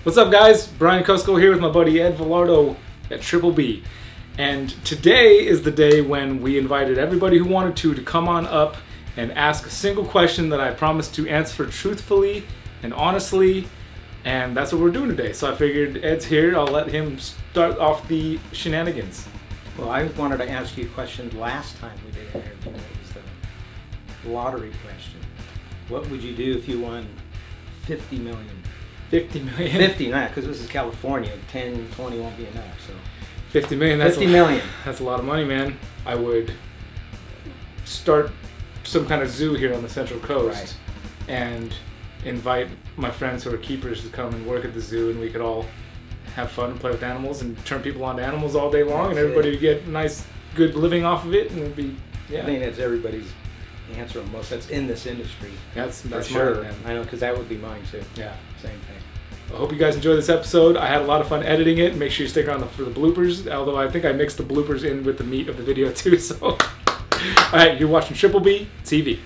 What's up, guys? Brian Cusco here with my buddy Ed Velardo at Triple B. And today is the day when we invited everybody who wanted to come on up and ask a single question that I promised to answer truthfully and honestly. And that's what we're doing today. So I figured Ed's here. I'll let him start off the shenanigans. Well, I wanted to ask you a question last time we did an interview. It was the lottery question. What would you do if you won 50 million? 50 million? 50, not because this is California. 10, 20 won't be enough. So 50 million. That's 50 million. That's a lot of money, man. I would start some kind of zoo here on the Central Coast, and invite my friends who are keepers to come and work at the zoo, and we could all have fun and play with animals and turn people on to animals all day long, and everybody would get nice, good living off of it, and it'd be, yeah. I think that's everybody's answer almost. That's in this industry. That's sure. Mine, I know, because that would be mine too. Yeah. Same thing. I hope you guys enjoy this episode. I had a lot of fun editing it. Make sure you stick around for the bloopers, although I think I mixed the bloopers in with the meat of the video too, so. Alright, you're watching Triple B TV.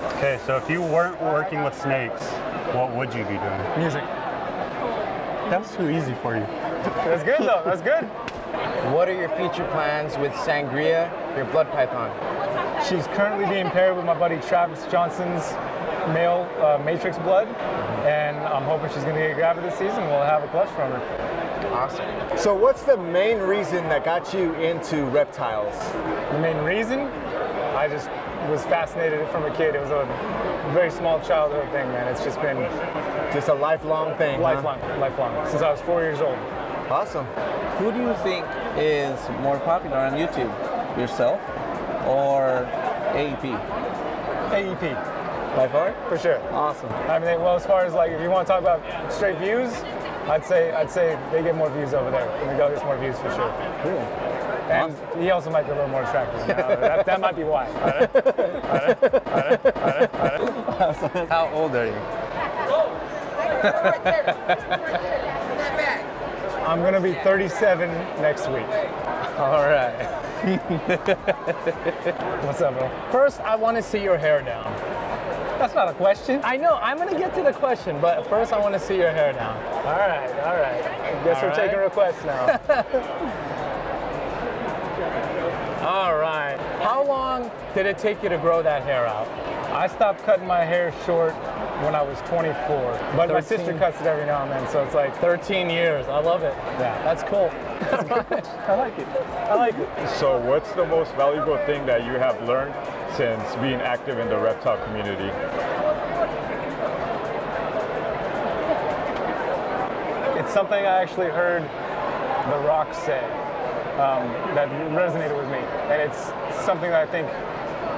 Okay, so if you weren't working with snakes, what would you be doing? Music. That was too easy for you. That's good though, that's good. What are your future plans with Sangria, your blood python? She's currently being paired with my buddy Travis Johnson's male matrix blood, and I'm hoping she's gonna get gravid this season. We'll have a clutch from her. Awesome. So what's the main reason that got you into reptiles? The main reason? I just was fascinated from a kid. It was a very small childhood thing, man. It's just been Just a lifelong thing, lifelong, since I was 4 years old. Awesome. Who do you think is more popular on YouTube? Yourself or AEP? AEP. By far? For sure. Awesome. I mean, well, as far as like, if you want to talk about straight views, I'd say they get more views over there. Miguel gets more views for sure. Cool. And he also might be a little more attractive now. That might be why. How old are you? I'm gonna be 37 next week. All right. What's up, bro? First, I want to see your hair down. That's not a question. I know, I'm going to get to the question, but first I want to see your hair down. All right. I guess we're taking requests now. All right. How long did it take you to grow that hair out? I stopped cutting my hair short when I was 24, but my sister cuts it every now and then, so it's like 13 years. I love it. Yeah. That's cool. I like it. I like it. So what's the most valuable thing that you have learned since being active in the reptile community? It's something I actually heard The Rock say that resonated with me, and it's something that I think,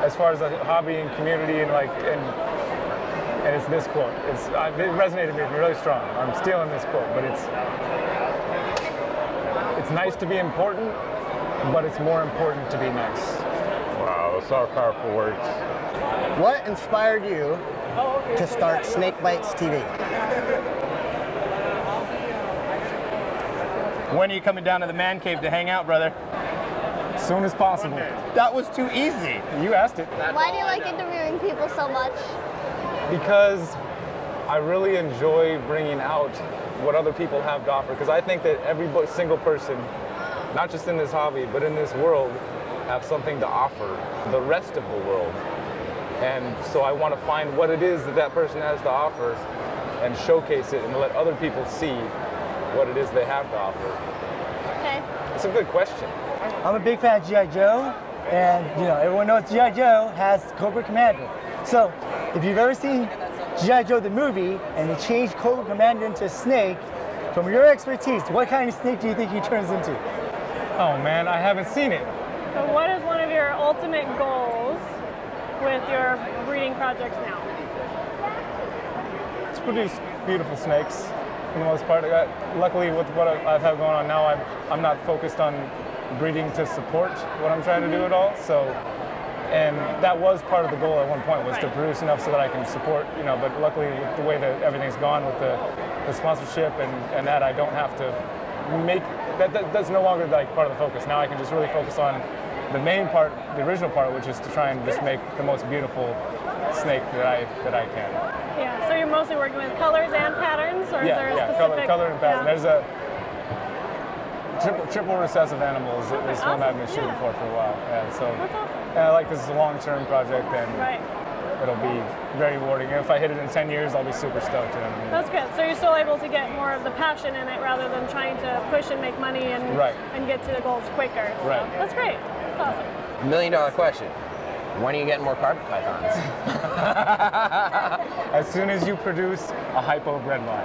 as far as a hobby and community and it's this quote. It resonated with me really strong. I'm stealing this quote, but it's nice to be important, but it's more important to be nice. Wow, those are powerful words. What inspired you to start Snake Bites TV? When are you coming down to the man cave to hang out, brother? As soon as possible. That was too easy. You asked it. Why do you like interviewing people so much? Because I really enjoy bringing out what other people have to offer. Because I think that every single person, not just in this hobby, but in this world, have something to offer the rest of the world. And so I want to find what it is that that person has to offer and showcase it and let other people see what it is they have to offer. Okay. It's a good question. I'm a big fan of G.I. Joe, and everyone knows G.I. Joe has Cobra Commander. So if you've ever seen G.I. Joe the movie and they changed Cobra Commander into a snake, from your expertise, what kind of snake do you think he turns into? Oh man, I haven't seen it. So what is one of your ultimate goals with your breeding projects now? To produce beautiful snakes, for the most part. Luckily, with what I've had going on now, I'm not focused on breeding to support what I'm trying to do at all. So And that was part of the goal at one point, was to produce enough so that I can support, you know, but luckily with the way that everything's gone with the sponsorship and that, I don't have to make, that's no longer like part of the focus. Now I can just really focus on the main part, the original part, which is to try and just make the most beautiful snake that I can. Yeah, so you're mostly working with colors and patterns, or is there a specific? color and pattern. There's a triple recessive animals is one I've been shooting for a while. Yeah, so that's awesome. And I like this is a long-term project, and it'll be very rewarding. And if I hit it in 10 years, I'll be super stoked. You know what I mean? That's good. So you're still able to get more of the passion in it rather than trying to push and make money and get to the goals quicker. So that's great. That's awesome. $1 million question. When are you getting more carpet pythons? As soon as you produce a hypo bredli.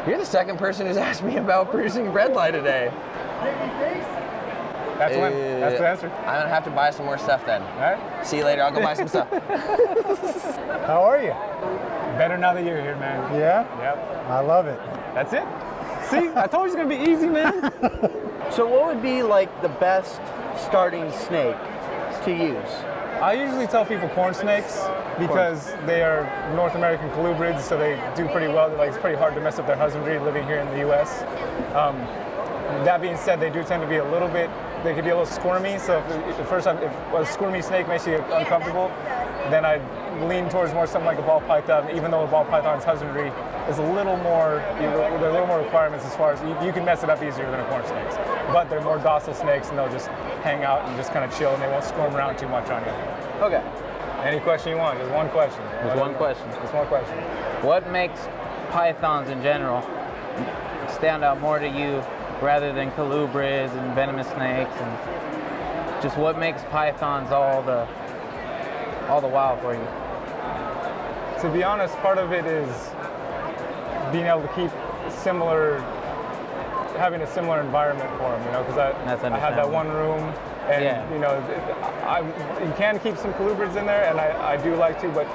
You're the second person who's asked me about producing bredli today. That's when. That's the answer. I'm gonna have to buy some more stuff then. All right. See you later. I'll go buy some stuff. How are you? Better now that you're here, man. Yeah? Yep. I love it. That's it. See, I told you it's gonna be easy, man. So what would be like the best starting snake to use? I usually tell people corn snakes because they are North American colubrids, so they do pretty well. Like, it's pretty hard to mess up their husbandry living here in the U.S. That being said, they do tend to be a little bit, they can be a little squirmy. So if the first time, if a squirmy snake makes you uncomfortable, then I'd lean towards more something like a ball python, even though a ball python's husbandry is a little more, there are a little more requirements as far as, you can mess it up easier than a corn snake. But they're more docile snakes, and they'll just hang out and just kind of chill, and they won't squirm around too much on you. Okay. Any question you want, just one question. Just one question. Just one question. What makes pythons in general stand out more to you rather than colubrids and venomous snakes, and just what makes pythons all the while for you? To be honest, part of it is being able to keep having a similar environment for them, you know, because I have that one room, and you know, you can keep some colubrids in there, and I do like to, but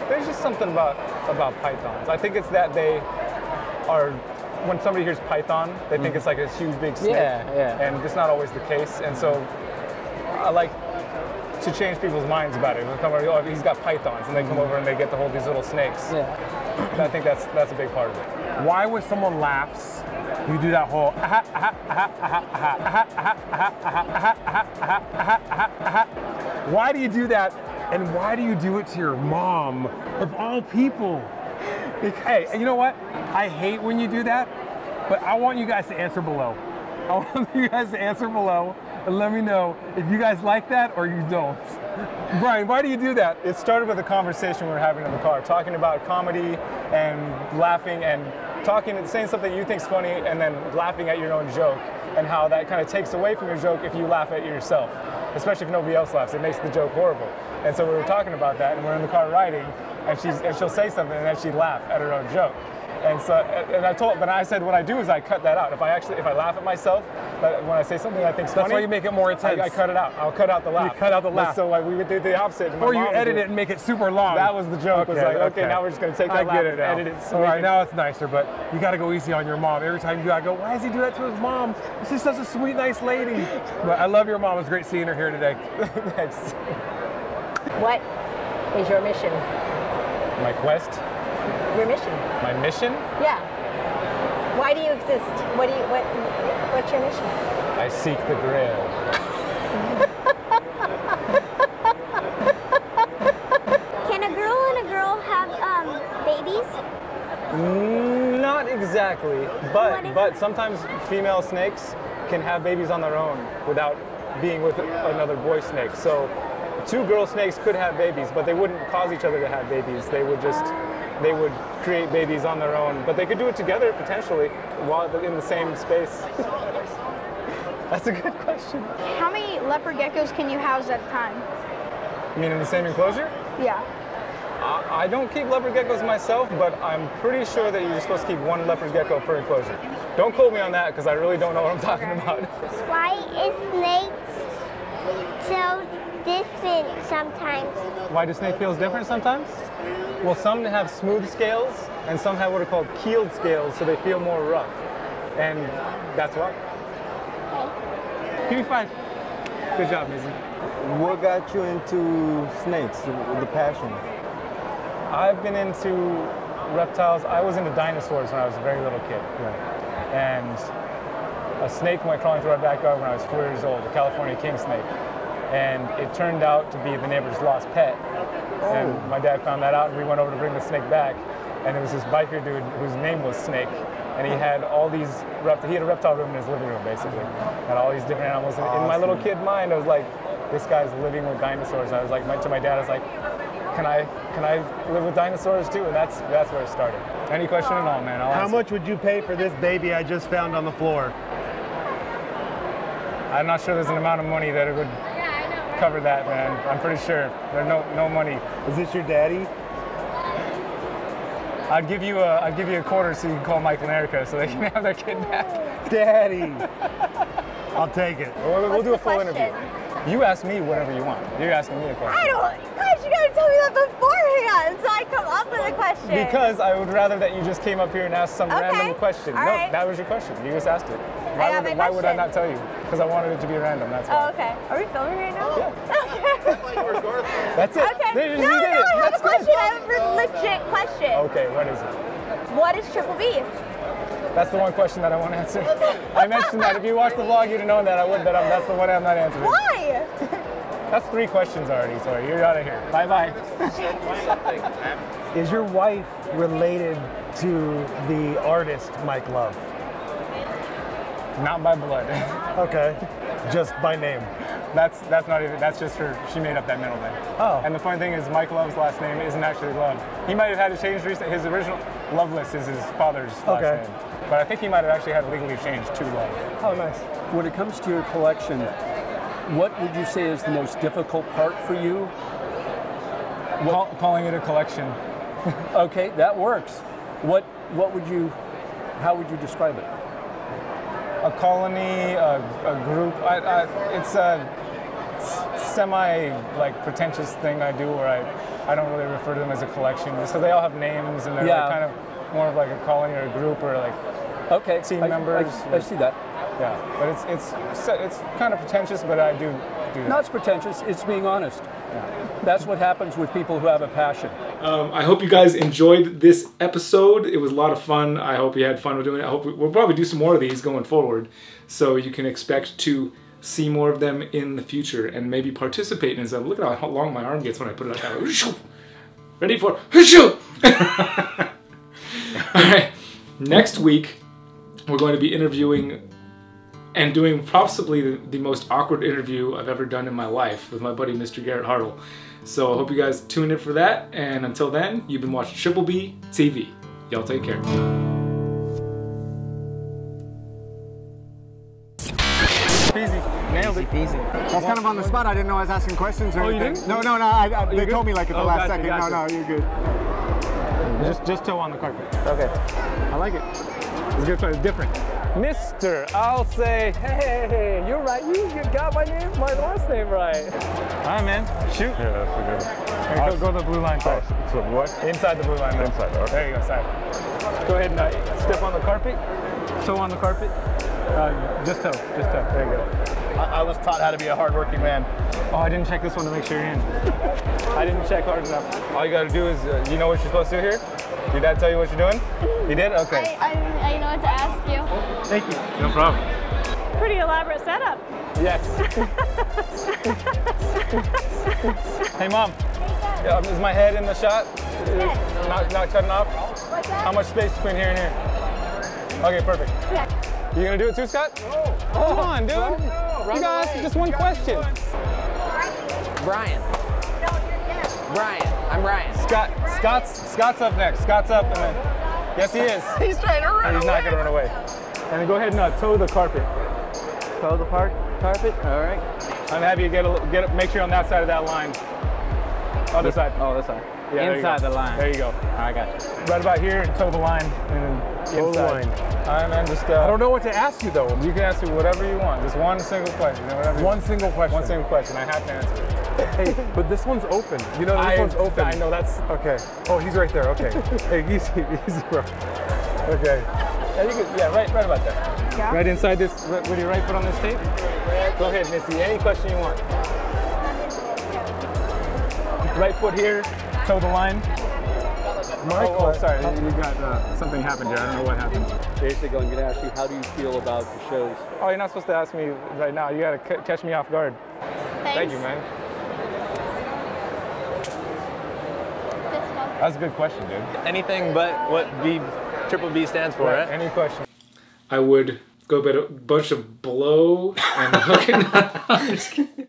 there's just something about pythons. I think it's that they are, when somebody hears python, they think it's like this huge big snake, and it's not always the case, and so I like to change people's minds about it. They come over, oh, he's got pythons, and they come over and they get to hold these little snakes. And I think that's a big part of it. Why when someone laughs, you do that whole why do you do that, and why do you do it to your mom of all people? Hey, and you know what? I hate when you do that, but I want you guys to answer below. I want you guys to answer below and let me know if you guys like that or you don't. Brian, why do you do that? It started with a conversation we were having in the car, talking about comedy and laughing and saying something you think's funny and then laughing at your own joke, and how that kind of takes away from your joke if you laugh at yourself, especially if nobody else laughs. It makes the joke horrible. And so we were talking about that, and we're in the car riding, and she'll say something and then she'd laugh at her own joke. And so, but I said what I do is I cut that out. If I laugh at myself, when I say something I think's funny, that's why you make it more intense. I cut it out. I'll cut out the laugh. You cut out the laugh. So we would do the opposite. Or you edit it and make it super long. That was the joke. Okay, now we're just going to take that laugh and edit it. All right, now it's nicer, but you got to go easy on your mom. Every time you do, I go, why does he do that to his mom? This is such a sweet, nice lady. But I love your mom. It was great seeing her here today. Thanks. What is your mission? My quest? Your mission. My mission? Yeah. Why do you exist? What's your mission? I seek the grail. Can a girl and a girl have babies? Not exactly, but sometimes female snakes can have babies on their own without being with another boy snake. So two girl snakes could have babies, but they wouldn't cause each other to have babies. They would create babies on their own, but they could do it together potentially while in the same space. That's a good question. How many leopard geckos can you house at a time? You mean in the same enclosure? Yeah. I don't keep leopard geckos myself, but I'm pretty sure that you're supposed to keep one leopard gecko per enclosure. Don't quote me on that because I really don't know what I'm talking about. Why is snakes so different sometimes? Why do snake feels different sometimes? Well, some have smooth scales and some have what are called keeled scales, so they feel more rough. And that's why. Give me 5. Good job, Mizzy. What got you into snakes, the passion? I've been into reptiles. I was into dinosaurs when I was a very little kid. Right. And a snake went crawling through our backyard when I was 4 years old, a California king snake. And it turned out to be the neighbor's lost pet. Oh. And my dad found that out, and we went over to bring the snake back. And it was this biker dude whose name was Snake. And he had all these, he had a reptile room in his living room, basically. Had all these different animals. And in my little kid mind, I was like, this guy's living with dinosaurs. And I was like, to my dad, I was like, can I live with dinosaurs too? And that's where it started. Any question at all, man? How much would you pay for this baby I just found on the floor? I'm not sure there's an amount of money that it would cover that, man. I'm pretty sure there's no money. Is this your daddy? I'd give you a quarter so you can call Mike and Erica so they can have their kid back. Daddy. I'll take it. We'll do a full interview. You ask me whatever you want. You're asking me a question. Gosh, you gotta tell me that beforehand so I come up with a question. Because I would rather that you just came up here and asked some random question. All no, right. That was your question. You just asked it. Why would I not tell you? Because I wanted it to be random, that's why. Oh, okay. Are we filming right now? Yeah. That's it. Okay. No, I have a question. I have a legit question. Okay, what is it? What is Triple B? That's the one question that I won't answer. I mentioned that. If you watched the vlog, you'd have known that. That's the one I'm not answering. Why? That's 3 questions already, so you're out of here. Bye-bye. Is your wife related to the artist Mike Love? Not by blood. Okay, just by name. That's not even, that's just her, she made up that middle name. Oh. And the funny thing is Mike Love's last name isn't actually Love. He might have had it changed recently. His original Loveless is his father's last name. But I think he might have actually had it legally changed to Love. Oh, nice. When it comes to your collection, what would you say is the most difficult part for you? Calling it a collection. Okay, that works. How would you describe it? A colony, a group. It's a semi-pretentious thing I do where I don't really refer to them as a collection just because they all have names and they're kind of more of like a colony or a group or like team members. I see that. Yeah, but it's kind of pretentious, but I do that. Not pretentious, it's being honest. Yeah. That's what happens with people who have a passion. I hope you guys enjoyed this episode. It was a lot of fun. I hope you had fun with doing it. I hope we'll probably do some more of these going forward. So you can expect to see more of them in the future and maybe participate in them. Look at how long my arm gets when I put it like that. Ready for All right. Next week, we're going to be interviewing and doing possibly the most awkward interview I've ever done in my life with my buddy, Mr. Garrett Hartle. So I hope you guys tune in for that. And until then, you've been watching Triple B TV. Y'all take care. Easy. Nailed it. Easy. That's kind of on the spot. I didn't know I was asking questions or anything. You didn't? No. They told me like at the last second. Gotcha. No, you're good. Just toe on the carpet. Okay. I like it. It's good. It's different. Mr. I'll say, hey, you're right. You got my last name right. All right, man. Shoot. Yeah, that's a good. Go to the blue line side. So what? Inside the blue line. Inside. Okay. There you go. Side. Go ahead and step on the carpet. Toe on the carpet. Just toe. There you go. I was taught how to be a hardworking man. Oh, I didn't check this one to make sure you're in. I didn't check hard enough. All you gotta do is, you know what you're supposed to do here? Did Dad tell you what you're doing? You did? Okay. I know what to ask you. Thank you. No problem. Pretty elaborate setup. Yes. Hey, Mom. Is my head in the shot? Yes. Not cutting off? What's that? How much space between here and here? Okay, perfect. Yeah. You gonna do it too, Scott? Come on, dude. You guys, just one question. Brian. I'm Brian. Scott's up next. Scott's up, and then yes, he is. He's trying to run away. He's not gonna run away. And then go ahead and toe the carpet. Toe the carpet. All right. I'm happy you make sure you're on that side of that line. Other side. Oh, this side. Yeah, inside the line. There you go. I got you. Right about here, and toe the line, and then Toe the line. All right, man. Just I don't know what to ask you though. You can ask me whatever you want. Just one single question. One single question. One single question. I have to answer it. Hey, but this one's open. You know this one's open. I know that's okay. Oh, he's right there. Okay. Hey, easy, bro. Okay. Yeah, right about there. Yeah. Right inside this, with your right foot on this tape. Go ahead, Missy. Any question you want. Right foot here, toe the line. Oh, sorry, you got something happened here. I don't know what happened. Basically, I'm going to ask you, how do you feel about the shows? Oh, you're not supposed to ask me right now. You got to catch me off guard. Thank you, man. That's a good question, dude. Anything but what Triple B stands for, right? Any question? I would go get a bunch of blow and hook it. I'm just kidding.